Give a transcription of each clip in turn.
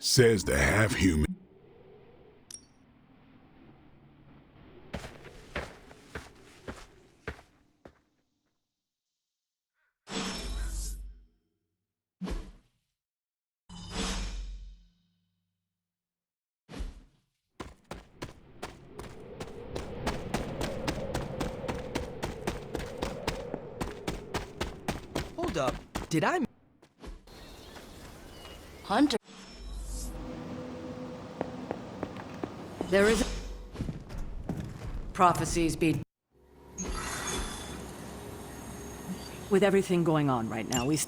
Says the half-human. Hold up. Did I... Hunter. There is... Prophecies be... With everything going on right now, we...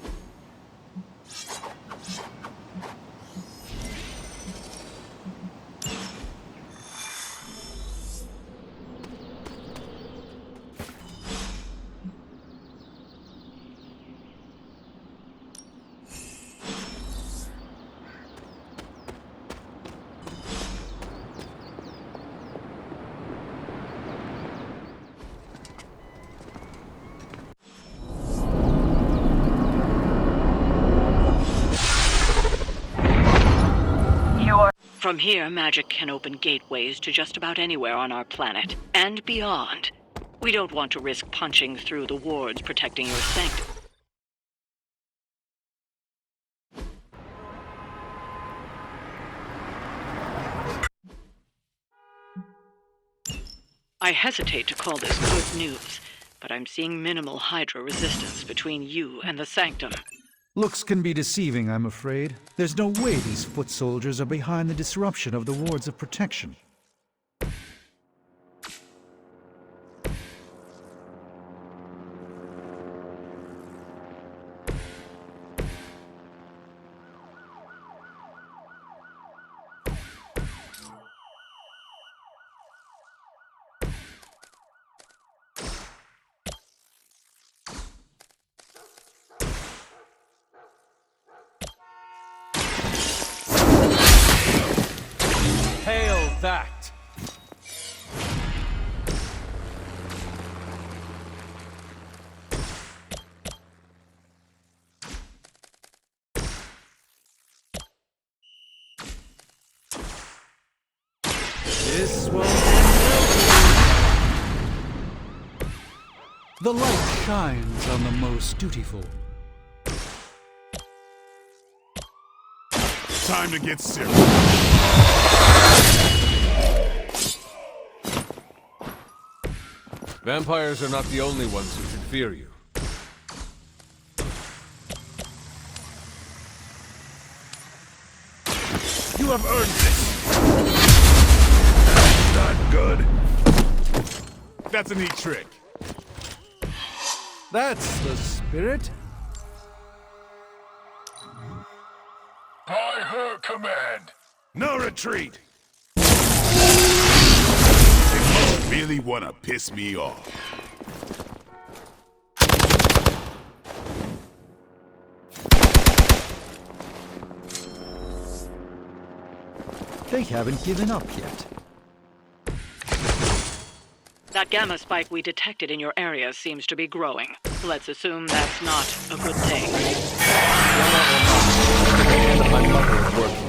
From here, magic can open gateways to just about anywhere on our planet, and beyond. We don't want to risk punching through the wards protecting your sanctum. I hesitate to call this good news, but I'm seeing minimal Hydra resistance between you and the sanctum. Looks can be deceiving, I'm afraid. There's no way these foot soldiers are behind the disruption of the wards of protection. Hail that! This will end. The light shines on the most dutiful. Time to get serious. Vampires are not the only ones who should fear you. You have earned this. That's not good. That's a neat trick. That's the spirit. By her command. No retreat. They must really want to piss me off. They haven't given up yet. That gamma spike we detected in your area seems to be growing. Let's assume that's not a good thing. And my mother at work here.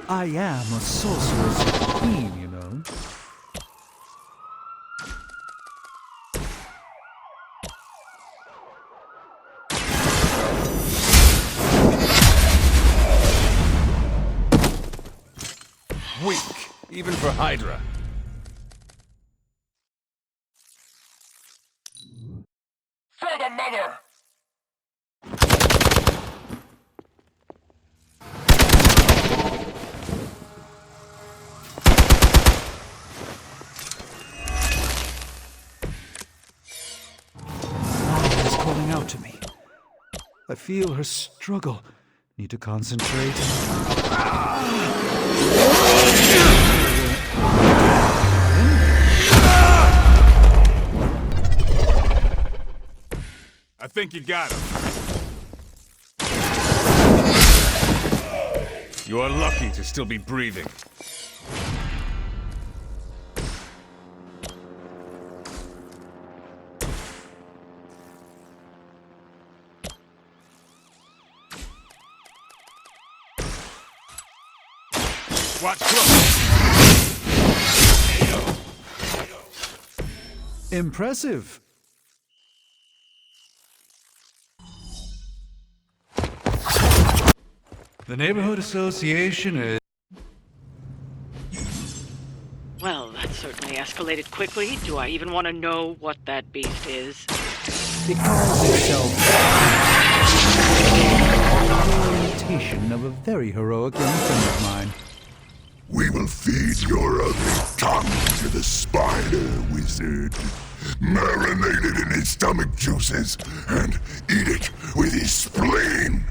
I am a sorcerer's queen, you know. Weak, even for Hydra. For the mother! Is calling out to me. I feel her struggle. Need to concentrate. I think you got him. You are lucky to still be breathing. Watch close. Impressive. The Neighborhood Association is... Well, that certainly escalated quickly. Do I even want to know what that beast is? It calls itself the imitation of a very heroic young friend of mine. We will feed your ugly tongue to the spider wizard, marinate it in his stomach juices, and eat it with his spleen.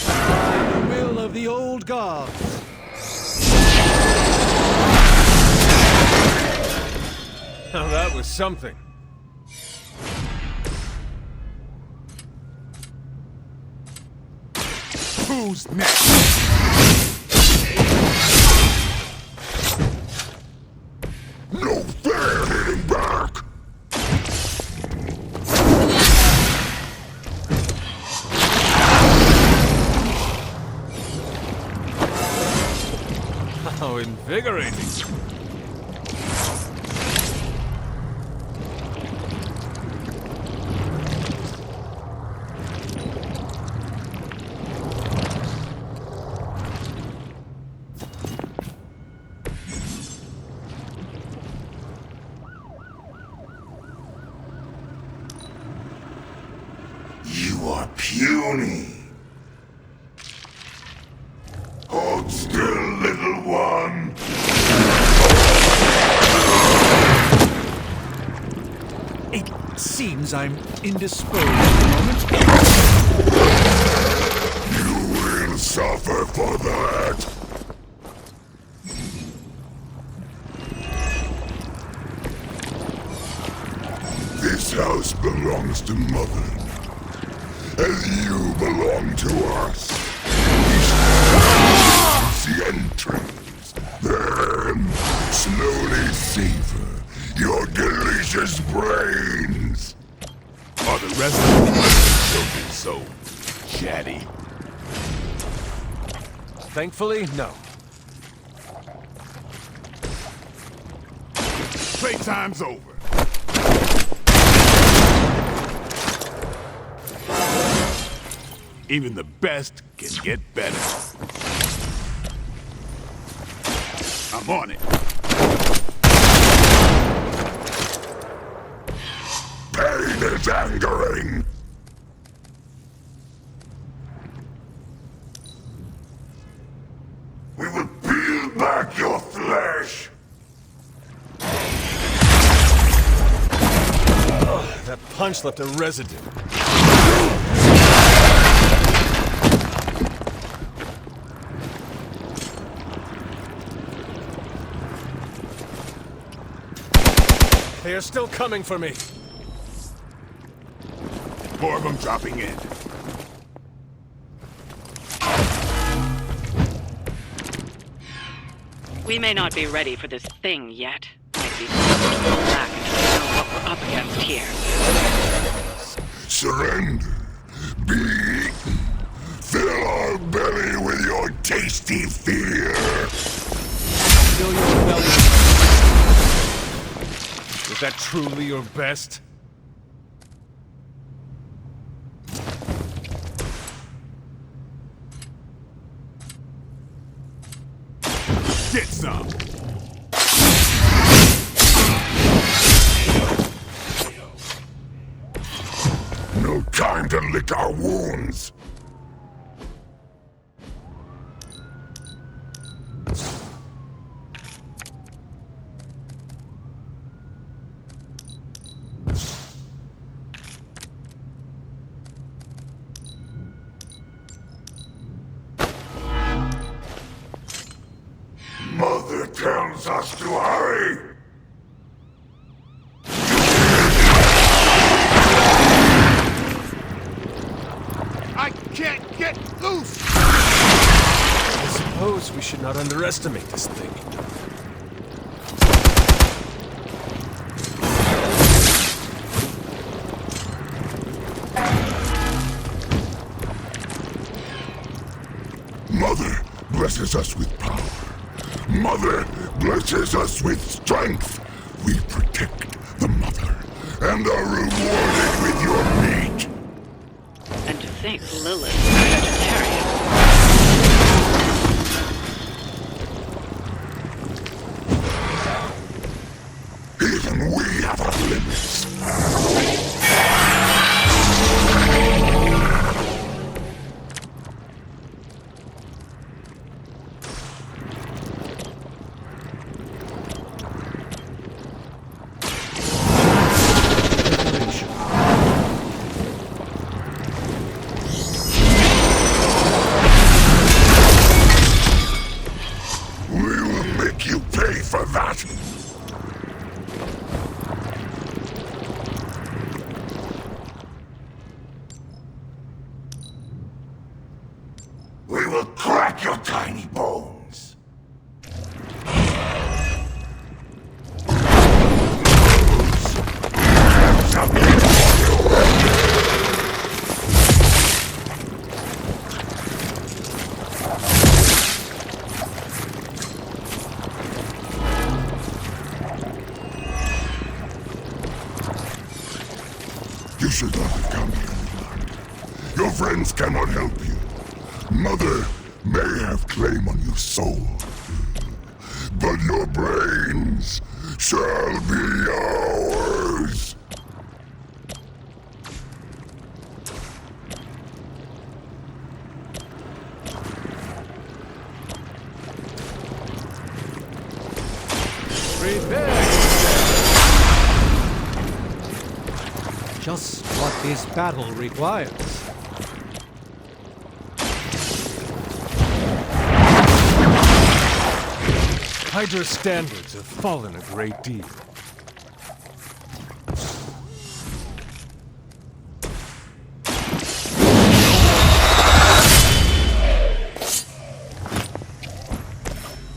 By the will of the old gods. Now that was something. Who's next? No fair hitting back! How invigorating. You are puny. Hold still, little one. It seems I'm indisposed at the moment. You will suffer for that. This house belongs to Mother, as you belong to us. The entrance, then slowly savor your delicious brains. Are the rest of the don't be so chatty? Thankfully, no. Playtime's over. Even the best can get better. I'm on it. Pain is angering. We will peel back your flesh. That punch left a residue. They are still coming for me. More of them dropping in. We may not be ready for this thing yet. Might be time to go back until we know what we're up against here. Surrender. Be eaten. Fill our belly with your tasty fear. Fill your belly. Is that truly your best? Get some. No time to lick our wounds. Mother tells us to hurry. I We should not underestimate this thing. Mother blesses us with power. Mother blesses us with strength. We protect the mother and are rewarded with your meat. And to think Lilith's a vegetarian. Even we have our limits. We will make you pay for that. We will crack your tiny bones. You should not have come here, Leland. Your friends cannot help you. Mother may have claim on your soul, but your brains shall be ours. Just what this battle requires. Hydra's standards have fallen a great deal.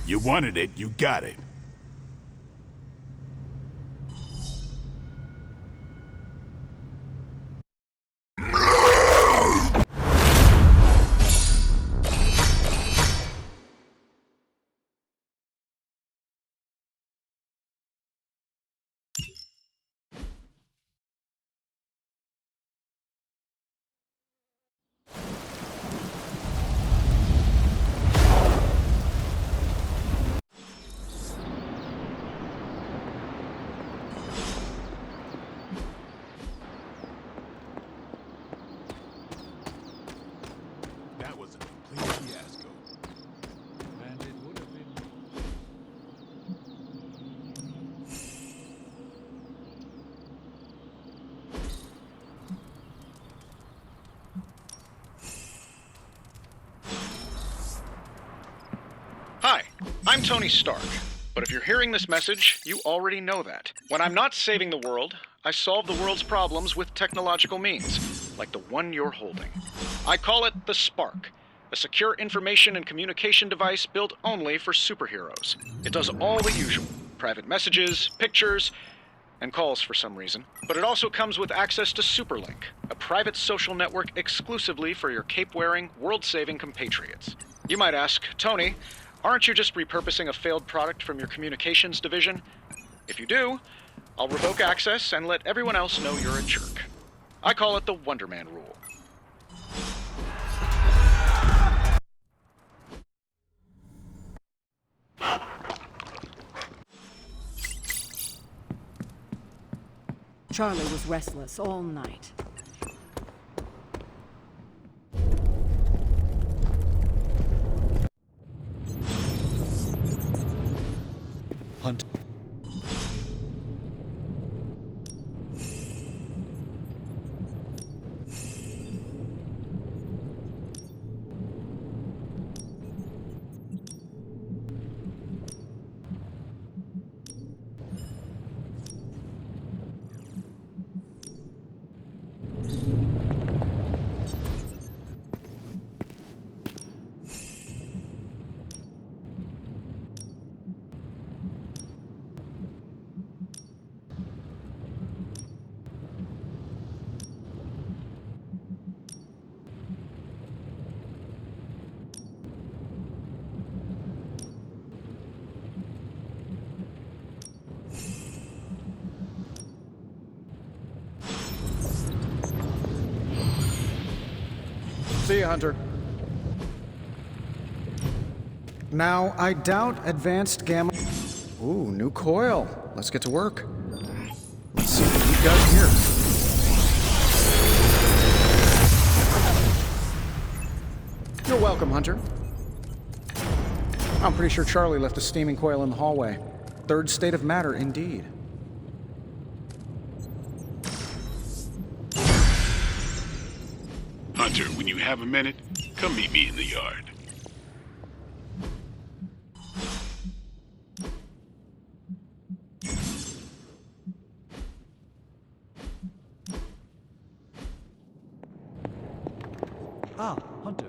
You wanted it, you got it. That was a complete fiasco. And it would have been. Hi, I'm Tony Stark. But if you're hearing this message, you already know that. When I'm not saving the world, I solve the world's problems with technological means, like the one you're holding. I call it the Spark, a secure information and communication device built only for superheroes. It does all the usual, private messages, pictures, and calls for some reason. But it also comes with access to Superlink, a private social network exclusively for your cape-wearing, world-saving compatriots. You might ask, Tony, aren't you just repurposing a failed product from your communications division? If you do, I'll revoke access and let everyone else know you're a jerk. I call it the Wonder Man rule. Charlie was restless all night. Hunt. See you, Hunter. Now, I doubt advanced gamma... Ooh, new coil. Let's get to work. Let's see what we've got here. You're welcome, Hunter. I'm pretty sure Charlie left a steaming coil in the hallway. Third state of matter, indeed. Hunter, when you have a minute, come meet me in the yard. Ah, Hunter.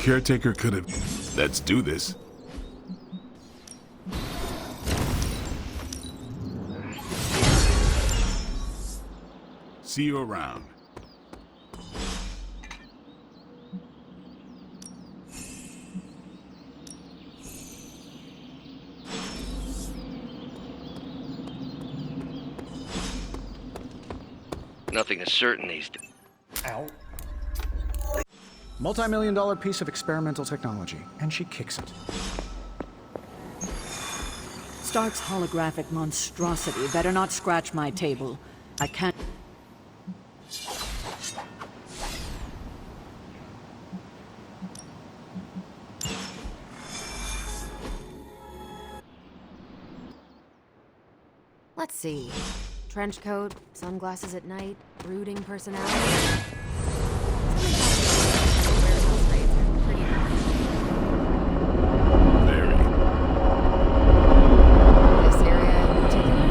Caretaker could have... Let's do this. See you around. Nothing is certain these days. Ow. Multi-million-dollar piece of experimental technology, and she kicks it. Stark's holographic monstrosity better not scratch my table. I can't... Let's see. Trench coat, sunglasses at night, brooding personality. Very. This area in particular?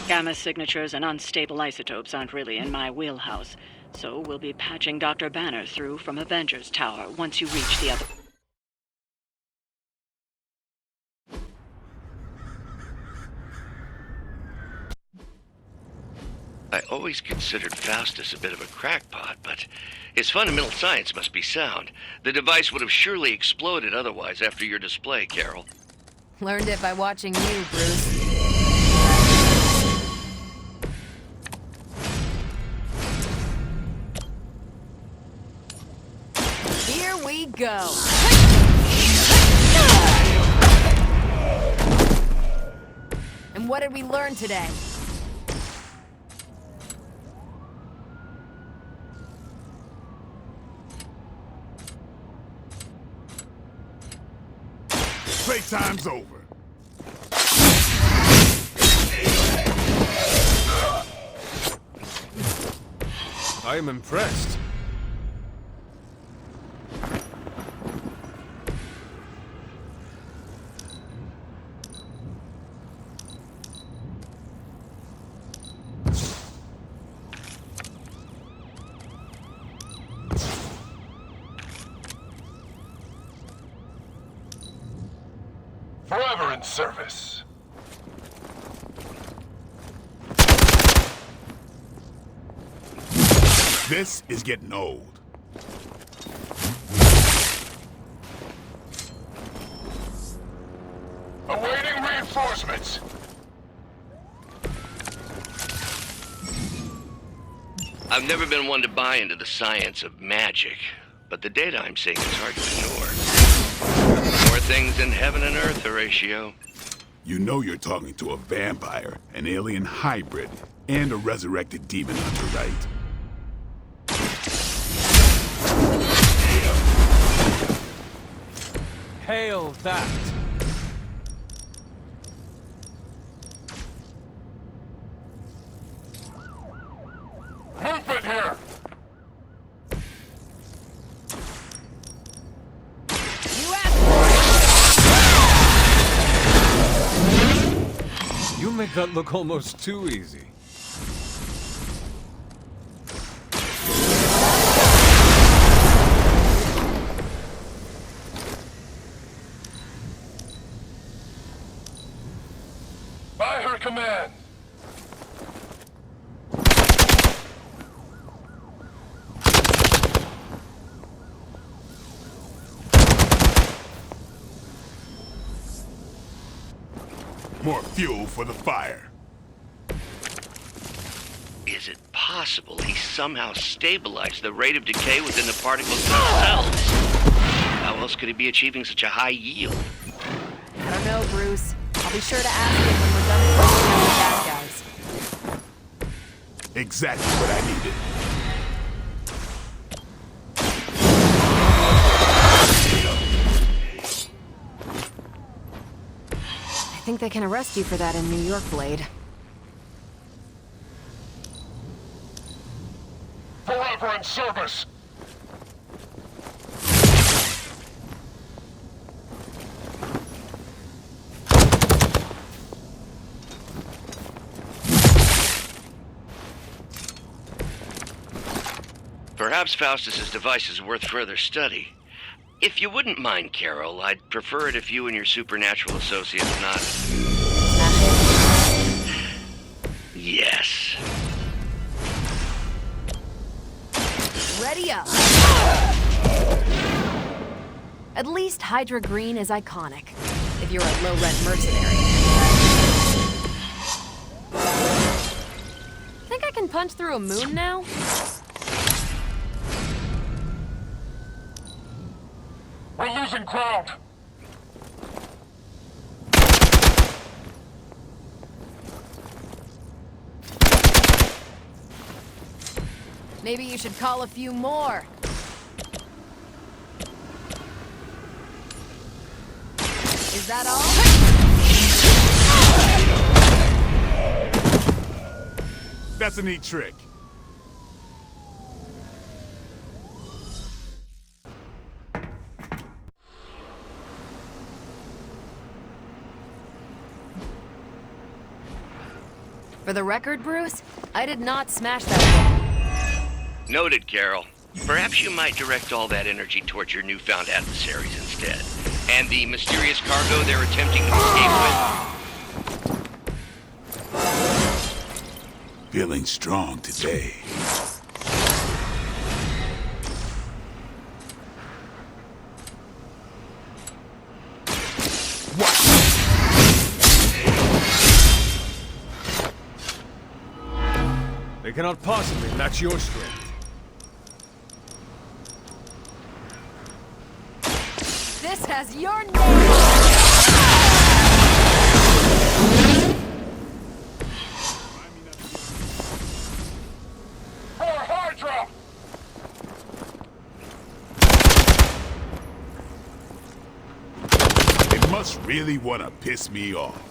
Gamma signatures and unstable isotopes aren't really in my wheelhouse, so we'll be patching Dr. Banner through from Avengers Tower once you reach the other... I always considered Faustus a bit of a crackpot, but his fundamental science must be sound. The device would have surely exploded otherwise after your display, Carol. Learned it by watching you, Bruce. Here we go. And what did we learn today? Playtime's over. I am impressed. Forever in service. This is getting old. Awaiting reinforcements. I've never been one to buy into the science of magic, but the data I'm seeing is hard to ignore. More things in heaven and earth, Horatio. You know you're talking to a vampire, an alien hybrid, and a resurrected demon hunter, right? Hail that! Movement here! You make that look almost too easy. By her command. More fuel for the fire. Is it possible he somehow stabilized the rate of decay within the particles themselves? How else could he be achieving such a high yield? I don't know, Bruce. I'll be sure to ask him when we're done closing out the bad guys. Exactly what I needed. I think they can arrest you for that in New York, Blade. Forever in service. Perhaps Faustus's device is worth further study. If you wouldn't mind, Carol, I'd prefer it if you and your supernatural associates not... Yes. Ready up! At least Hydra Green is iconic, if you're a low-rent mercenary. Think I can punch through a moon now? We're losing ground. Maybe you should call a few more. Is that all? That's a neat trick. For the record, Bruce, I did not smash that wall. Noted, Carol. Perhaps you might direct all that energy towards your newfound adversaries instead. And the mysterious cargo they're attempting to escape with. Feeling strong today. They cannot possibly match your strength. This has your name! For Hydra! They must really want to piss me off.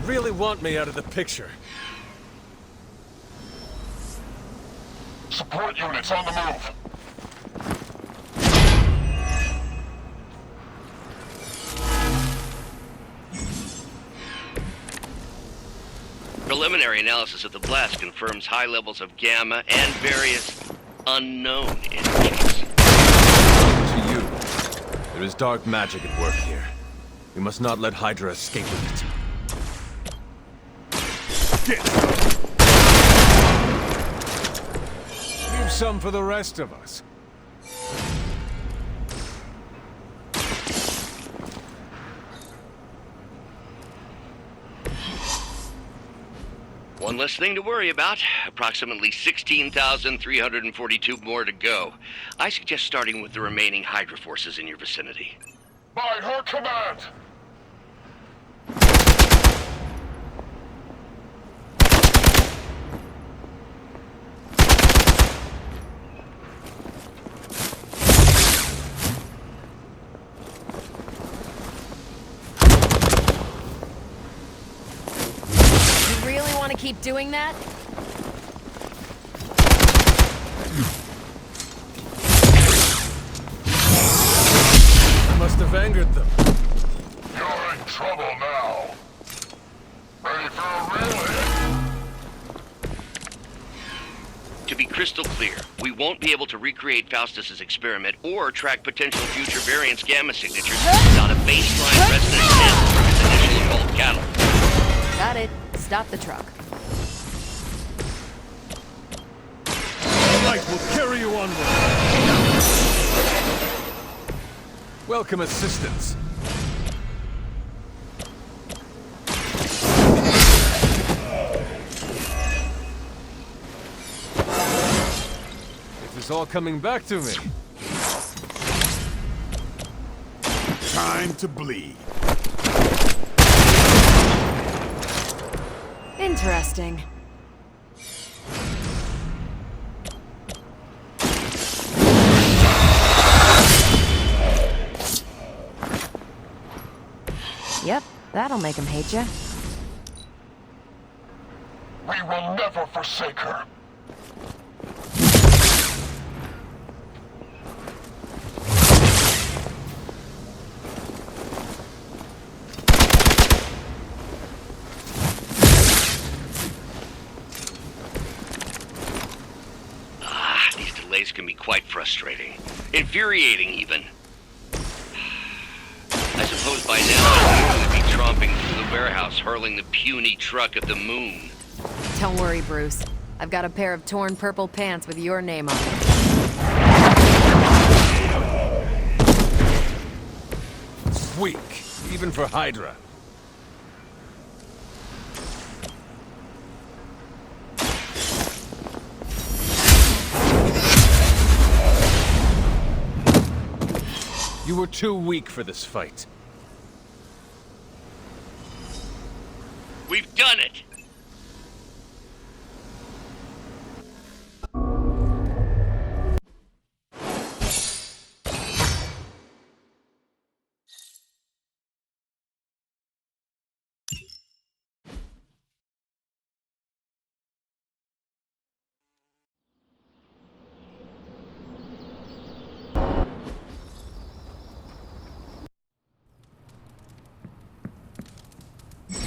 Really want me out of the picture. Support units on the move. Preliminary analysis of the blast confirms high levels of gamma and various unknown energies. To you, there is dark magic at work here. We must not let Hydra escape with it. Leave some for the rest of us. One less thing to worry about. Approximately 16,342 more to go. I suggest starting with the remaining Hydra forces in your vicinity. By her command. keep doing that? Must have angered them. You're in trouble now. Ready for a real hit? To be crystal clear, we won't be able to recreate Faustus's experiment or track potential future variance gamma signatures without a baseline resonance sample from its initial occult catalog. Got it. Stop the truck. Light will carry you onward. Welcome assistance. It is all coming back to me. Time to bleed. Interesting. Yep, that'll make him hate you. We will never forsake her. These delays can be quite frustrating. Infuriating, even. I suppose by now I'd usually be tromping through the warehouse, hurling the puny truck at the moon. Don't worry, Bruce. I've got a pair of torn purple pants with your name on them. Weak, even for Hydra. You were too weak for this fight. We've done it!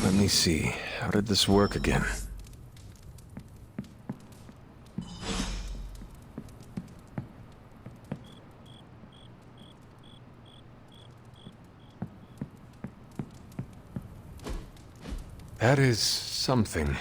Let me see. How did this work again? That is something.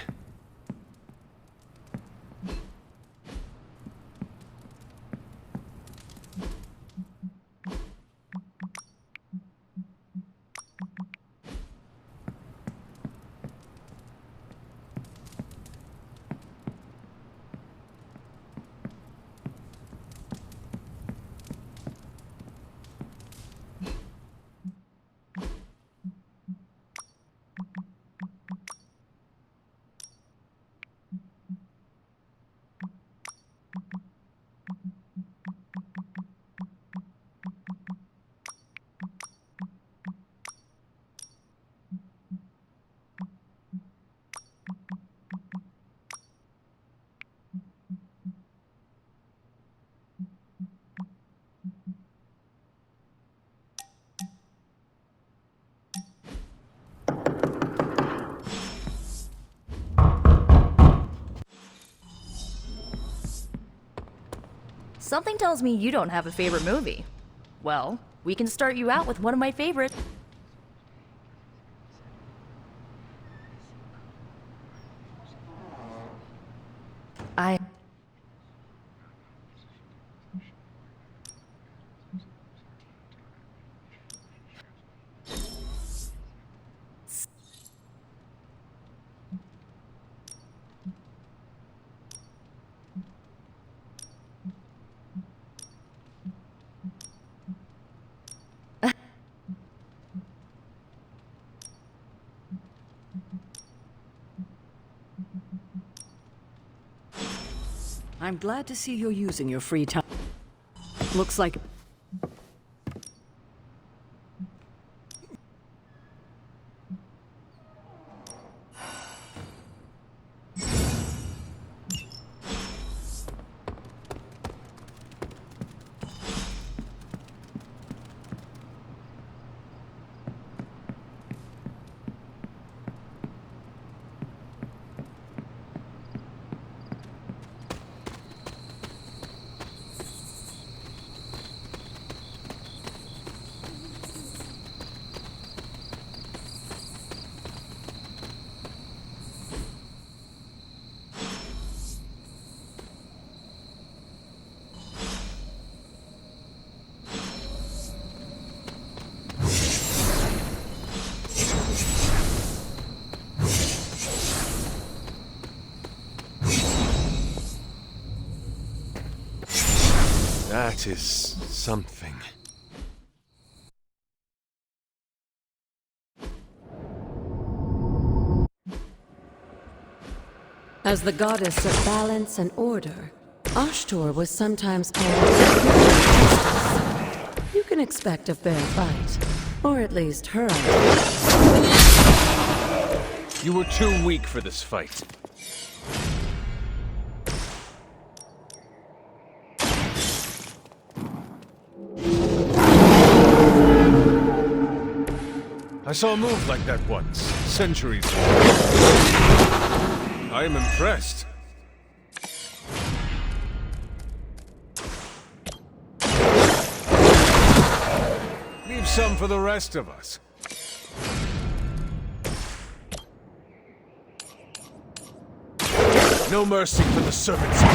Something tells me you don't have a favorite movie. Well, we can start you out with one of my favorites. I'm glad to see you're using your free time. Looks like... That is something. As the goddess of balance and order, Ashtor was sometimes called Justice. You can expect a fair fight, or at least her. You were too weak for this fight. I saw a move like that once, centuries ago. I am impressed. Leave some for the rest of us. No mercy for the servants of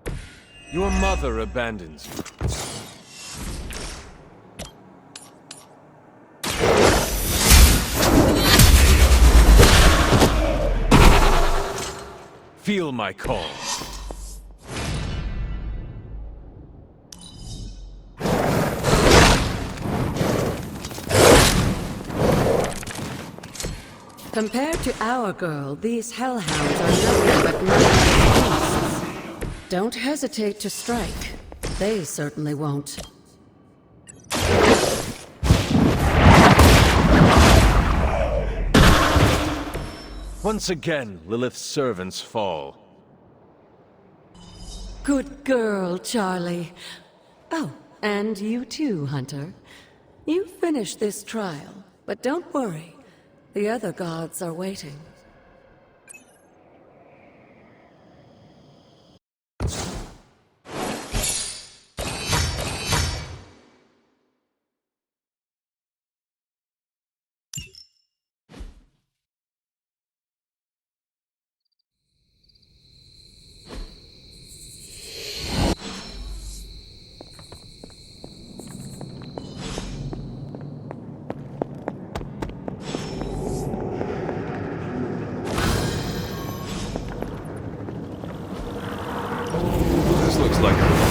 Lilith. Your mother abandons you. Feel my call. Compared to our girl, these hellhounds are nothing but murderous beasts. Don't hesitate to strike. They certainly won't. Once again, Lilith's servants fall. Good girl, Charlie. Oh, and you too, Hunter. You finished this trial, but don't worry. The other gods are waiting. This looks like a...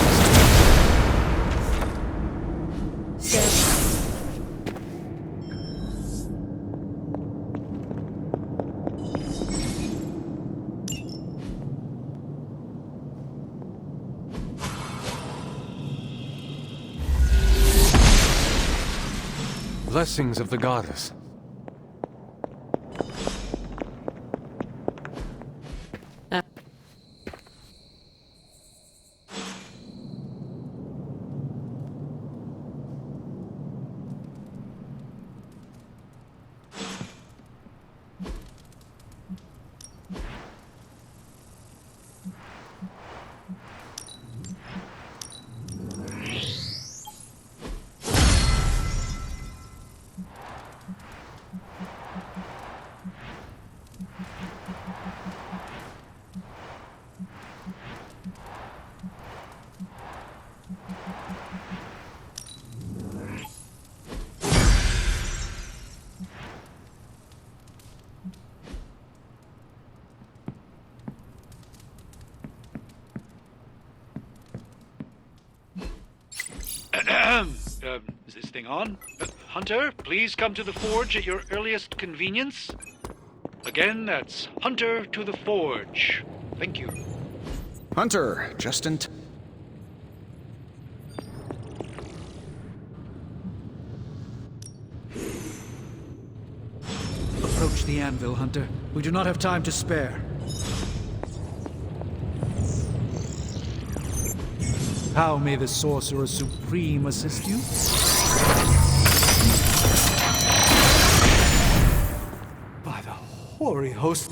Blessings of the goddess. Is this thing on? Hunter, please come to the forge at your earliest convenience. Again, that's Hunter to the forge. Thank you. Hunter, just in time. Approach the anvil, Hunter. We do not have time to spare. How may the Sorcerer Supreme assist you? By the hoary host...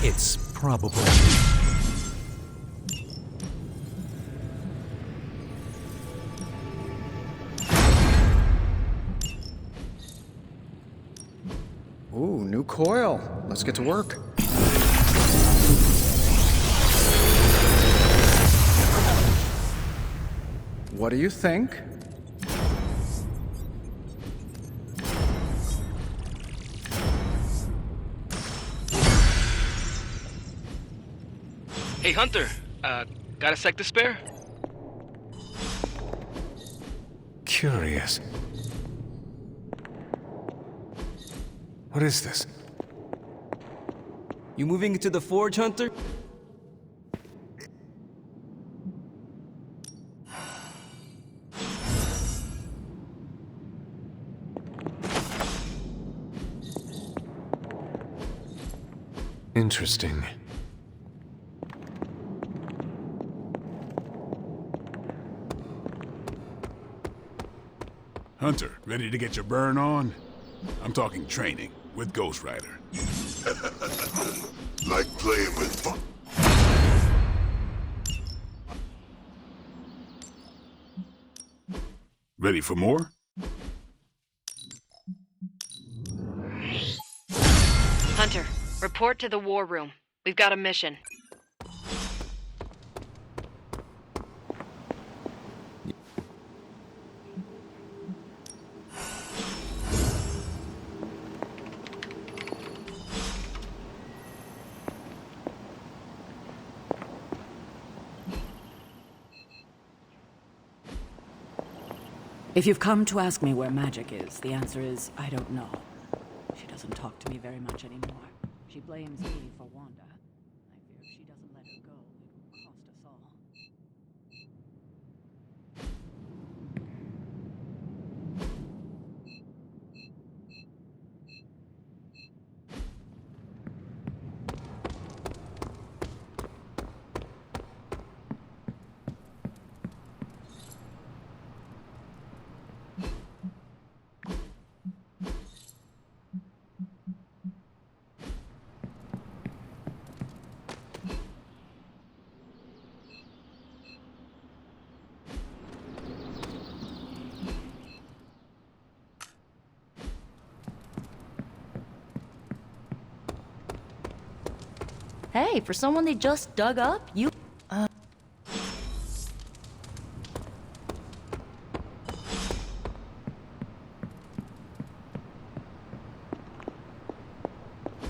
It's probable. Ooh, new coil. Let's get to work. What do you think? Hey, Hunter. Got a sec to spare? Curious. What is this? You moving into the forge, Hunter? Interesting. Hunter, ready to get your burn on? I'm talking training with Ghost Rider. Like playing with fun. Ready for more? Hunter, report to the war room. We've got a mission. If you've come to ask me where Magic is, the answer is, I don't know. She doesn't talk to me very much anymore. She blames me for Wanda. I fear if she doesn't let her go, it will cost us all. Hey, for someone they just dug up, you...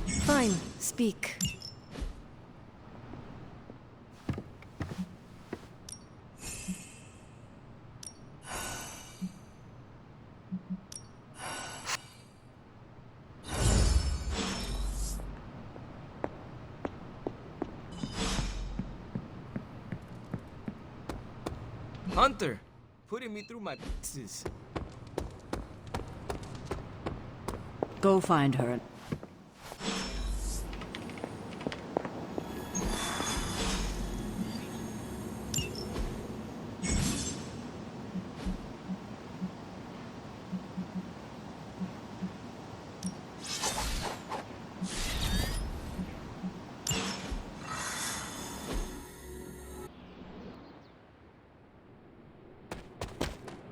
Fine, speak. Hunter, putting me through my pieces. Go find her.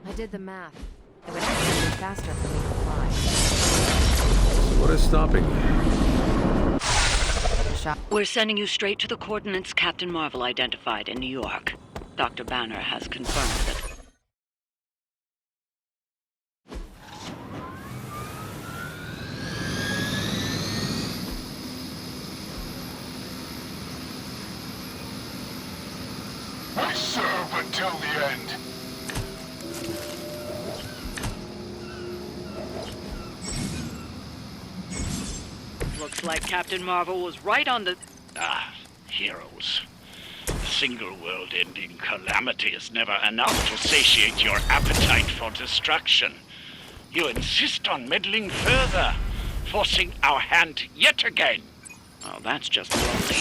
I did the math. It would actually be faster for me to fly. What is stopping you? We're sending you straight to the coordinates Captain Marvel identified in New York. Dr. Banner has confirmed that... We serve until the end. Looks like Captain Marvel was right on the... Heroes. A single world-ending calamity is never enough to satiate your appetite for destruction. You insist on meddling further, forcing our hand yet again. Oh, that's just lonely.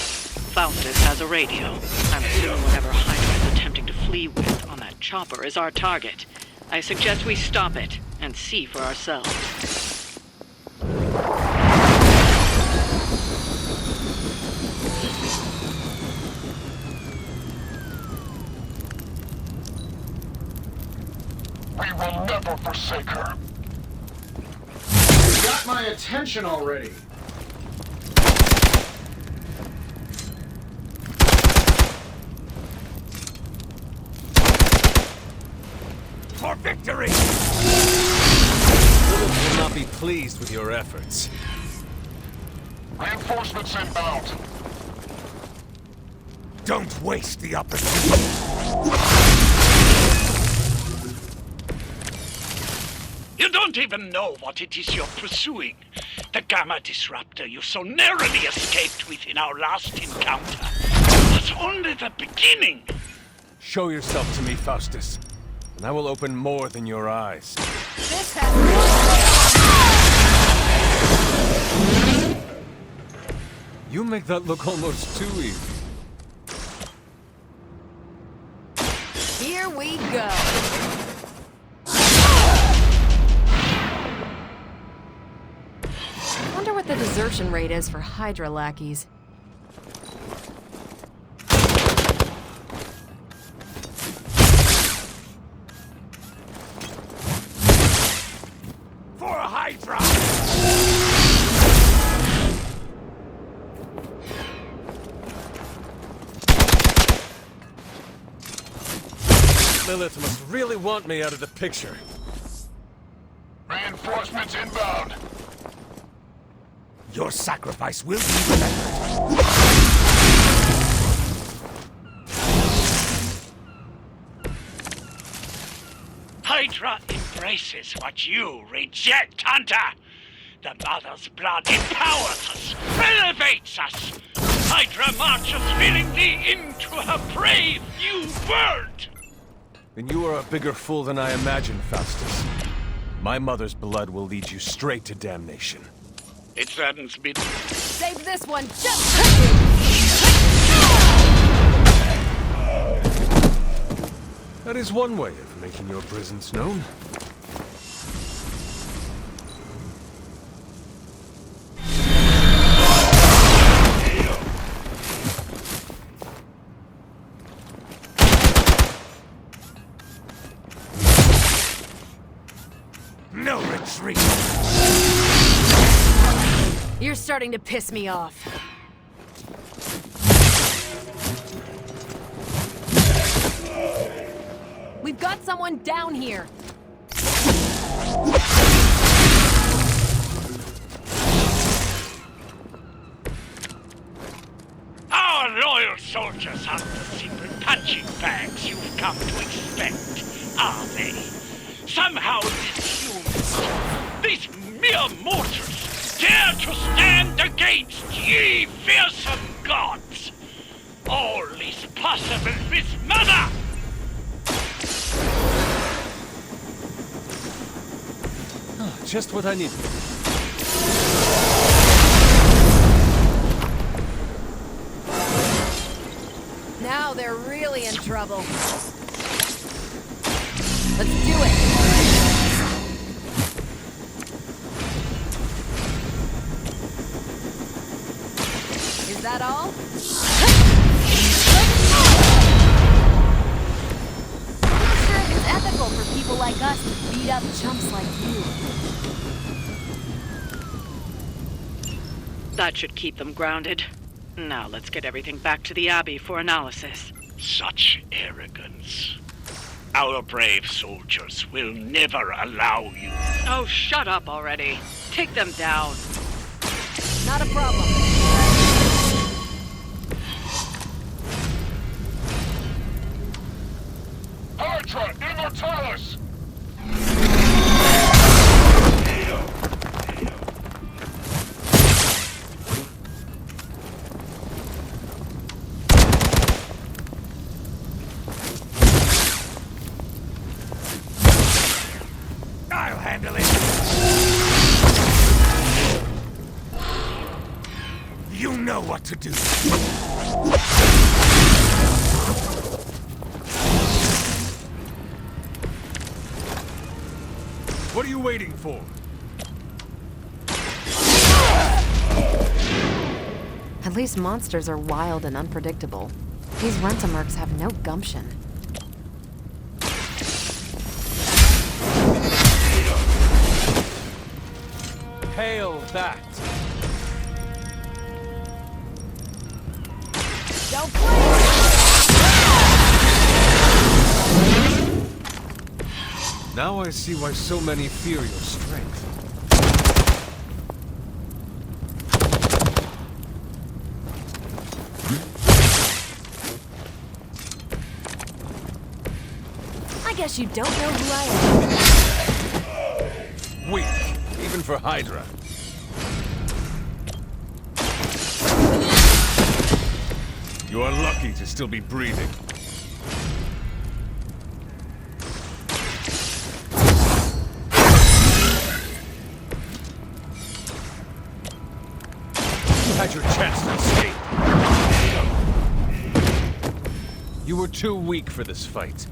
Faustus has a radio. I'm assuming whatever Hydra is attempting to flee with on that chopper is our target. I suggest we stop it and see for ourselves. We will never forsake her. You got my attention already. For victory! Philip will not be pleased with your efforts. Reinforcements inbound. Don't waste the opportunity. You don't even know what it is you're pursuing. The Gamma Disruptor you so narrowly escaped with in our last encounter was only the beginning. Show yourself to me, Faustus, and I will open more than your eyes. This has You make that look almost too easy. Here we go. Wonder what the desertion rate is for Hydra lackeys. For a Hydra! Lilith must really want me out of the picture. Reinforcements inbound. Your sacrifice will be remembered. Hydra embraces what you reject, Hunter. The Mother's blood empowers us, elevates us. Hydra marches willingly into her brave new world. Then you are a bigger fool than I imagined, Faustus. My mother's blood will lead you straight to damnation. It saddens me. Save this one just That is one way of making your presence known. No retreat! You're starting to piss me off. We've got someone down here. Our loyal soldiers aren't the simple punching bags you've come to expect, are they? Somehow these humans, these mere mortals, dare to stand against ye fearsome gods. All is possible with Mother! Just what I needed. Now they're really in trouble. Let's do it! Is that all? I'm not sure if it's ethical for people like us to beat up chumps like you. That should keep them grounded. Now let's get everything back to the Abbey for analysis. Such arrogance. Our brave soldiers will never allow you. Oh, shut up already. Take them down. Not a problem. Hydra Immortalis! I'll handle it! You know what to do. What are you waiting for? At least monsters are wild and unpredictable. These Rent-A-Mercs have no gumption. Hail that! Don't play! Now I see why so many fear your strength. guess you don't know who I am. Weak, even for Hydra. You are lucky to still be breathing. You had your chance to escape. You were too weak for this fight.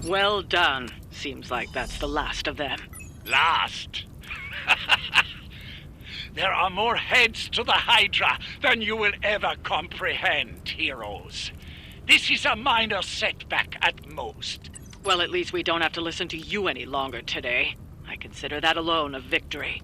Well done. Seems like that's the last of them. Last? There are more heads to the Hydra than you will ever comprehend, heroes. This is a minor setback at most. Well, at least we don't have to listen to you any longer today. I consider that alone a victory.